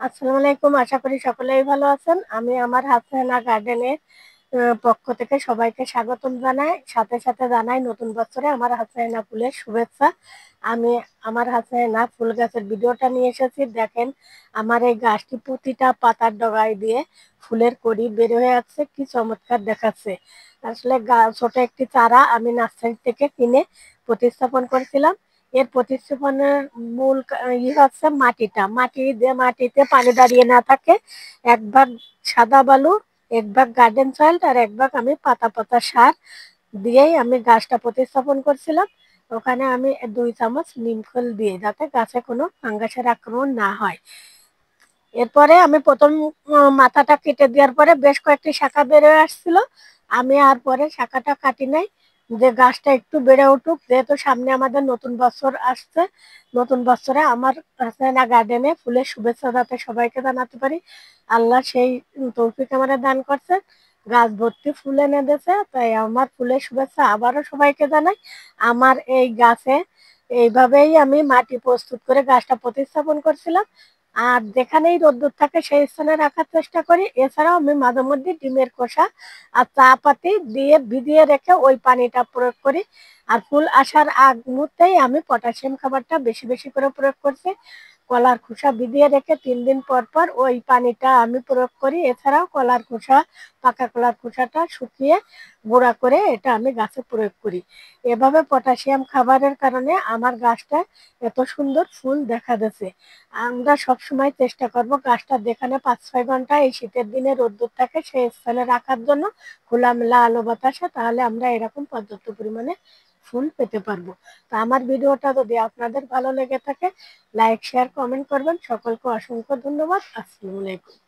আসসালামু আলাইকুম। আশা করি সকলেই ভালো আছেন। আমি আমার হাসনাইনা গার্ডেনের পক্ষ থেকে সবাইকে স্বাগতম জানাই। সাথে, সাথে জানাই নতুন বছরে আমার হাসনাইনা ফুলের শুভেচ্ছা। আমি আমার হাসনাইনা ফুল গাছের ভিডিওটা নিয়ে এসেছি। দেখেন আমার এই গাছটি প্রতিটা পাতার ডগায় দিয়ে ফুলের কড়ি বের হয়ে আছে। কি চমৎকার দেখাচ্ছে। আসলে ছোট একটি চারা আমি নার্সারি থেকে কিনে প্রতিস্থাপন করেছিলাম। এর প্রতিস্থাপনের মূল হচ্ছে মাটিতে পানি দাঁড়িয়ে না থাকে। এক ভাগ সাদা বালু, এক ভাগ গার্ডেন সয়েল আর এক ভাগ আমি পাতা পাতা সার দিয়েই আমি গাছটা প্রতিস্থাপন করছিলাম। ওখানে আমি 2 চামচ নিম খোল দিয়ে, যাতে গাছে কোনো ফাঙ্গাসের আক্রমণ না হয়। এরপরে আমি প্রথম মাথাটা কেটে দেওয়ার পরে বেশ কয়েকটি শাখা বেরোয় আসছিল। আমি আর পরে শাখাটা কাটি নাই, যে গাছটা একটু বেড়ে উঠুক, যেহেতু সামনে আমাদের নতুন বছর আসছে। নতুন বছরে আমার হাসনাইনা গার্ডেনে ফুলের শুভেচ্ছা যাতে সবাইকে জানাতে পারি, আল্লাহ সেই তৌফিক আমারে দান করছে। গাছ ভর্তি ফুল এনে দিয়েছে, তাই আমার ফুলের শুভেচ্ছা আবারও সবাইকে জানাই। আমার এই গাছে এইভাবেই আমি মাটি প্রস্তুত করে গাছটা প্রতিস্থাপন করছিলাম। আর যেখানেই রোদ্দুর থাকে সেই স্থানে রাখার চেষ্টা করি। এছাড়াও আমি মাঝে মধ্যে ডিমের খোসা আর চা পাতি দিয়ে ভিজিয়ে রেখে ওই পানিটা প্রয়োগ করি। আর ফুল আসার আগ মুহূর্তেই আমি পটাশিয়াম খাবারটা বেশি বেশি করে প্রয়োগ করছি। কলার খোসা ভিজিয়ে রেখে 3 দিন পর পর ওই পানিটা আমি প্রয়োগ করি। এছাড়াও পাকা কলার খোসাটা শুকিয়ে গুঁড়া করে এটা আমি গাছে প্রয়োগ করি। এভাবে পটাশিয়াম খাবারের কারণে আমার গাছটা এত সুন্দর ফুল দেখা দিয়েছে। আমরা সবসময় চেষ্টা করব গাছটা যেখানে 5-6 ঘন্টা এই শীতের দিনে রোদ্দুর থাকে সেই স্থানে রাখার জন্য, খোলামেলা আলো বাতাসে, তাহলে আমরা এরকম পর্যাপ্ত পরিমাণে ফুল পেতে পারবো। তো আমার ভিডিওটা যদি আপনাদের ভালো লেগে থাকে, লাইক শেয়ার কমেন্ট করবেন। সকলকে অসংখ্য ধন্যবাদ। আসসালামু আলাইকুম।